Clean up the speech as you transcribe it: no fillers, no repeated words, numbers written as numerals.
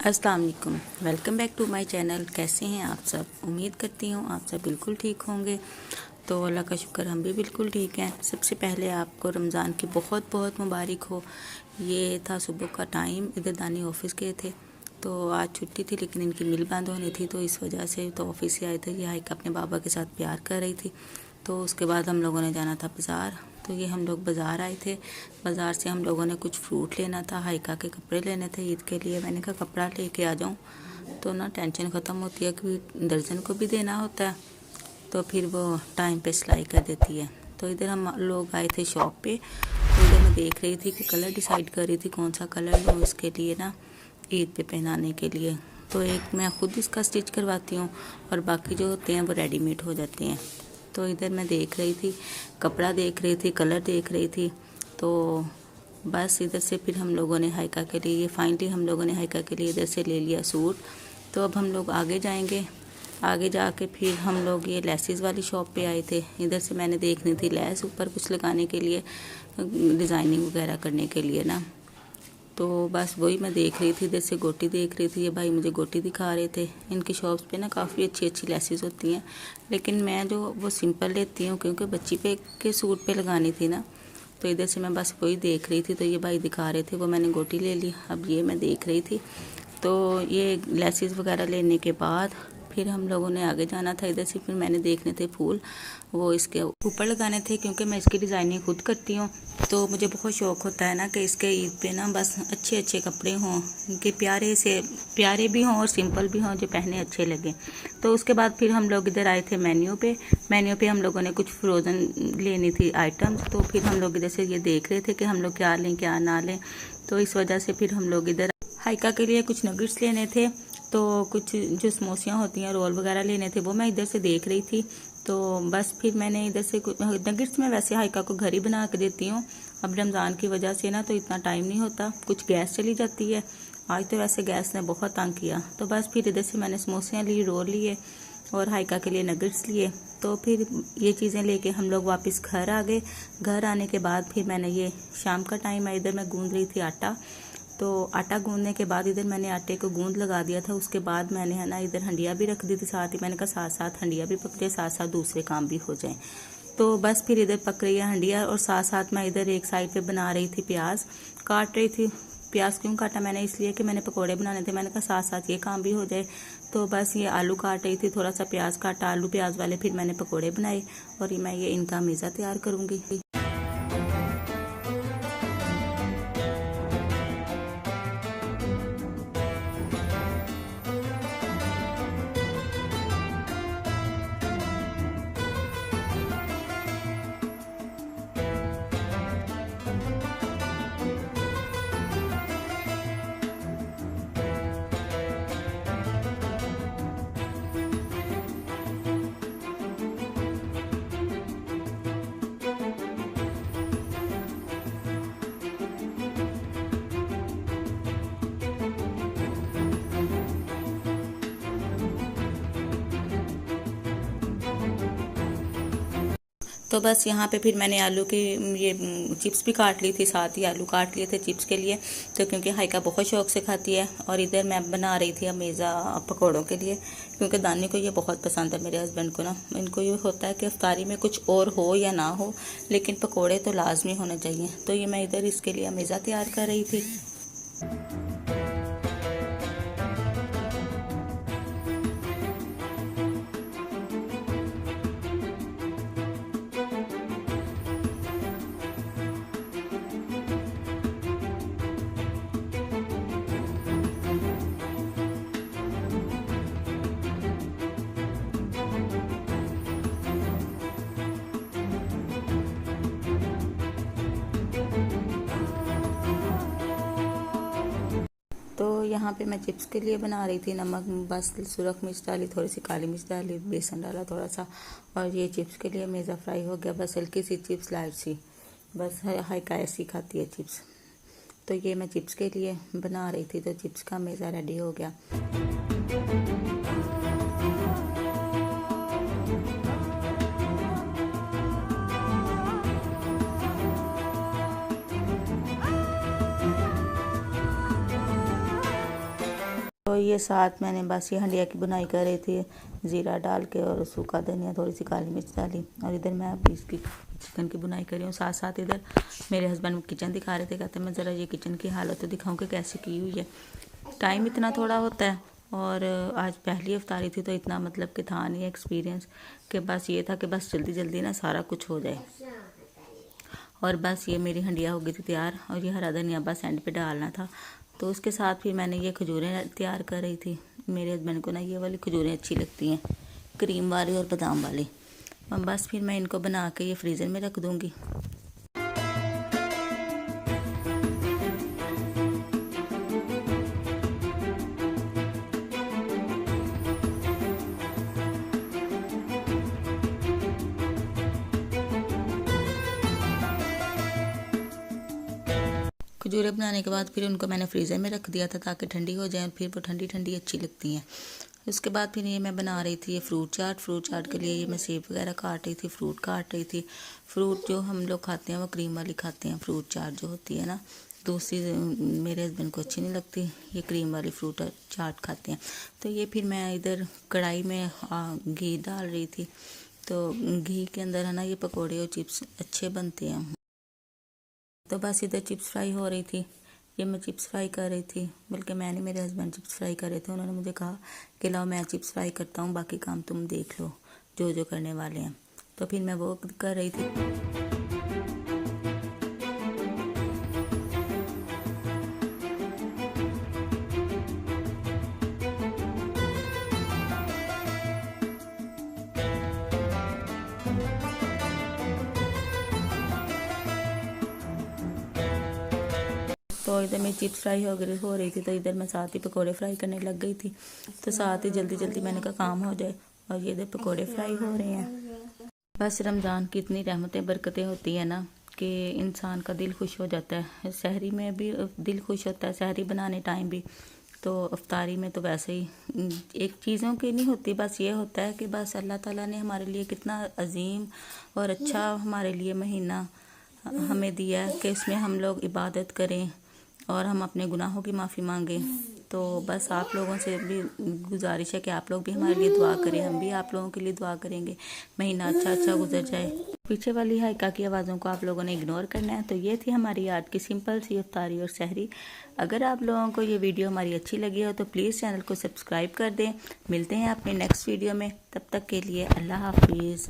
अस्सलाम वालेकुम, welcome back to my channel. कैसे हैं आप सब? उम्मीद करती हूँ आप सब बिल्कुल ठीक होंगे। तो अल्लाह का शुक्र हम भी बिल्कुल ठीक हैं। सबसे पहले आपको रमज़ान की बहुत बहुत मुबारक हो। ये था सुबह का टाइम, इधर दानी ऑफिस गए थे तो आज छुट्टी थी, लेकिन इनकी मिल बंद होनी थी तो इस वजह से तो ऑफिस से आए थे। ये हाइक अपने बाबा के साथ प्यार कर रही थी। तो उसके बाद हम लोगों ने जाना था बाज़ार। तो ये हम लोग बाज़ार आए थे। बाज़ार से हम लोगों ने कुछ फ्रूट लेना था, हाइका के कपड़े लेने थे ईद के लिए। मैंने कहा कपड़ा लेके आ जाऊँ तो ना टेंशन ख़त्म होती है कि दर्जन को भी देना होता है, तो फिर वो टाइम पे सिलाई कर देती है। तो इधर हम लोग आए थे शॉप पे। तो इधर मैं देख रही थी कि कलर डिसाइड कर रही थी कौन सा कलर लूँ इसके लिए ना, ईद पे पहनाने के लिए। तो एक मैं खुद इसका स्टिच करवाती हूँ और बाकी जो होते हैं वो रेडीमेड हो जाते हैं। तो इधर मैं देख रही थी, कपड़ा देख रही थी, कलर देख रही थी। तो बस इधर से फिर हम लोगों ने हाइका के लिए, फाइनली हम लोगों ने हाइका के लिए इधर से ले लिया सूट। तो अब हम लोग आगे जाएंगे। आगे जाके फिर हम लोग ये लेसिस वाली शॉप पे आए थे। इधर से मैंने देखनी थी लेस ऊपर कुछ लगाने के लिए, डिज़ाइनिंग वगैरह करने के लिए ना। तो बस वही मैं देख रही थी। इधर से गोटी देख रही थी, ये भाई मुझे गोटी दिखा रहे थे। इनकी शॉप्स पे ना काफ़ी अच्छी अच्छी लेसेस होती हैं, लेकिन मैं जो वो सिंपल लेती हूँ क्योंकि बच्ची पे के सूट पे लगानी थी ना। तो इधर से मैं बस वही देख रही थी, तो ये भाई दिखा रहे थे, वो मैंने गोटी ले ली। अब ये मैं देख रही थी। तो ये लेसेस वगैरह लेने के बाद फिर हम लोगों ने आगे जाना था। इधर से फिर मैंने देखने थे फूल, वो इसके ऊपर लगाने थे क्योंकि मैं इसकी डिज़ाइनिंग खुद करती हूँ। तो मुझे बहुत शौक़ होता है ना कि इसके ईद पे ना बस अच्छे अच्छे कपड़े हों, इनके प्यारे भी हों और सिंपल भी हों, जो पहने अच्छे लगें। तो उसके बाद फिर हम लोग इधर आए थे मेन्यू पे हम लोगों ने कुछ फ्रोज़न लेनी थी आइटम्स। तो फिर हम लोग इधर से ये देख रहे थे कि हम लोग क्या लें क्या ना लें। तो इस वजह से फिर हम लोग इधर हाइका के लिए कुछ नगेट्स लेने थे, तो कुछ जो समोसियाँ होती हैं, रोल वगैरह लेने थे, वो मैं इधर से देख रही थी। तो बस फिर मैंने इधर से कुछ नगेट्स में वैसे हाइका को घर ही बना के देती हूँ। अब रमज़ान की वजह से ना तो इतना टाइम नहीं होता, कुछ गैस चली जाती है। आज तो वैसे गैस ने बहुत तंग किया। तो बस फिर इधर से मैंने समोसियाँ ली, रोल लिए और हाइका के लिए नगेट्स लिए। तो फिर ये चीज़ें लेके हम लोग वापस घर आ गए। घर आने के बाद फिर मैंने ये शाम का टाइम है, इधर मैं गूंद रही थी आटा। तो आटा गूंदने के बाद इधर मैंने आटे को गूंद लगा दिया था। उसके बाद मैंने है ना इधर हंडिया भी रख दी थी साथ ही। मैंने कहा साथ साथ हंडिया भी पक जाए, साथ साथ दूसरे काम भी हो जाए। तो बस फिर इधर पक रही है हंडिया और साथ साथ मैं इधर एक साइड पे बना रही थी, प्याज काट रही थी। प्याज क्यों काटा मैंने? इसलिए कि मैंने पकोड़े बनाने थे। मैंने कहा साथ साथ ये काम भी हो जाए। तो बस ये आलू काट रही थी, थोड़ा सा प्याज काटा, आलू प्याज वाले, फिर मैंने पकोड़े बनाए और मैं ये इनका मेज़ा तैयार करूँगी। तो बस यहाँ पे फिर मैंने आलू की ये चिप्स भी काट ली थी, साथ ही आलू काट लिए थे चिप्स के लिए। तो क्योंकि हाइका बहुत शौक से खाती है। और इधर मैं बना रही थी अमेज़ा पकौड़ों के लिए, क्योंकि दानी को ये बहुत पसंद है, मेरे हस्बैंड को ना। इनको ये होता है कि इफ्तारी में कुछ और हो या ना हो, लेकिन पकौड़े तो लाजमी होने चाहिए। तो ये मैं इधर इसके लिए अमेज़ा तैयार कर रही थी। तो यहाँ पे मैं चिप्स के लिए बना रही थी। नमक बस सुरख मिर्च डाली, थोड़ी सी काली मिर्च डाली, बेसन डाला थोड़ा सा, और ये चिप्स के लिए मेज़ा फ्राई हो गया। बस हल्की सी चिप्स लाइट सी, बस हाइका ऐसी खाती है चिप्स। तो ये मैं चिप्स के लिए बना रही थी, तो चिप्स का मेज़ा रेडी हो गया। तो ये साथ मैंने बस ये हंडिया की बुनाई कर रही थी, ज़ीरा डाल के और सूखा धनिया, थोड़ी सी काली मिर्च डाली। और इधर मैं अभी इसकी चिकन की बुनाई कर रही हूँ। साथ साथ इधर मेरे हस्बैंड किचन दिखा रहे थे, कहते मैं ज़रा ये किचन की हालत तो दिखाऊँ कि कैसे की हुई है। टाइम इतना थोड़ा होता है और आज पहली इफ्तारी थी तो इतना मतलब कि था नहीं एक्सपीरियंस, कि बस ये था कि बस जल्दी जल्दी ना सारा कुछ हो जाए। और बस ये मेरी हंडिया हो गई थी तैयार और ये हरा धनिया बस एंड पे डालना था। तो उसके साथ फिर मैंने ये खजूरें तैयार कर रही थी। मेरे हस्बैंड को ना ये वाली खजूरें अच्छी लगती हैं, क्रीम वाली और बादाम वाली। और बस फिर मैं इनको बना के ये फ्रीज़र में रख दूँगी। खजूरें बनाने के बाद फिर उनको मैंने फ्रीज़र में रख दिया था ताकि ठंडी हो जाए, फिर वो ठंडी ठंडी अच्छी लगती हैं। उसके बाद फिर ये मैं बना रही थी ये फ्रूट चाट के लिए ये मैं सेब वगैरह काट रही थी, फ्रूट काट रही थी। फ्रूट जो हम लोग खाते हैं वो क्रीम वाली खाते हैं, फ्रूट चाट जो होती है ना, दूसरी मेरे हस्बैंड को अच्छी नहीं लगती, ये क्रीम वाली फ्रूट चाट खाते हैं। तो ये फिर मैं इधर कढ़ाई में घी डाल रही थी। तो घी के अंदर है ना ये पकौड़े और चिप्स अच्छे बनते हैं। तो बस इधर चिप्स फ्राई हो रही थी, ये मैं चिप्स फ्राई कर रही थी, बल्कि मैंने मेरे हस्बैंड चिप्स फ्राई कर रहे थे। उन्होंने मुझे कहा कि लाओ मैं चिप्स फ्राई करता हूँ, बाकी काम तुम देख लो जो जो करने वाले हैं। तो फिर मैं वो कर रही थी। तो इधर मेरी चिप्स फ्राई हो रही थी, तो इधर मैं साथ ही पकोड़े फ्राई करने लग गई थी। तो साथ ही जल्दी जल्दी मैंने कहा काम हो जाए, और ये इधर पकोड़े फ्राई हो रहे हैं। बस रमज़ान की इतनी रहमतें बरकतें होती है ना कि इंसान का दिल खुश हो जाता है। सहरी में भी दिल खुश होता है, सहरी बनाने टाइम भी, तो अफ्तारी में तो वैसे ही एक चीज़ों की नहीं होती, बस ये होता है कि बस अल्लाह ताला ने हमारे लिए कितना अजीम और अच्छा हमारे लिए महीना हमें दिया है कि इसमें हम लोग इबादत करें और हम अपने गुनाहों की माफ़ी मांगें। तो बस आप लोगों से भी गुजारिश है कि आप लोग भी हमारे लिए दुआ करें, हम भी आप लोगों के लिए दुआ करेंगे, महीना अच्छा गुजर जाए। पीछे वाली हाइका की आवाज़ों को आप लोगों ने इग्नोर करना है। तो ये थी हमारी आज की सिंपल सी इफ्तारी और सहरी। अगर आप लोगों को ये वीडियो हमारी अच्छी लगी हो तो प्लीज़ चैनल को सब्सक्राइब कर दें। मिलते हैं अपने नेक्स्ट वीडियो में, तब तक के लिए अल्लाह हाफिज़।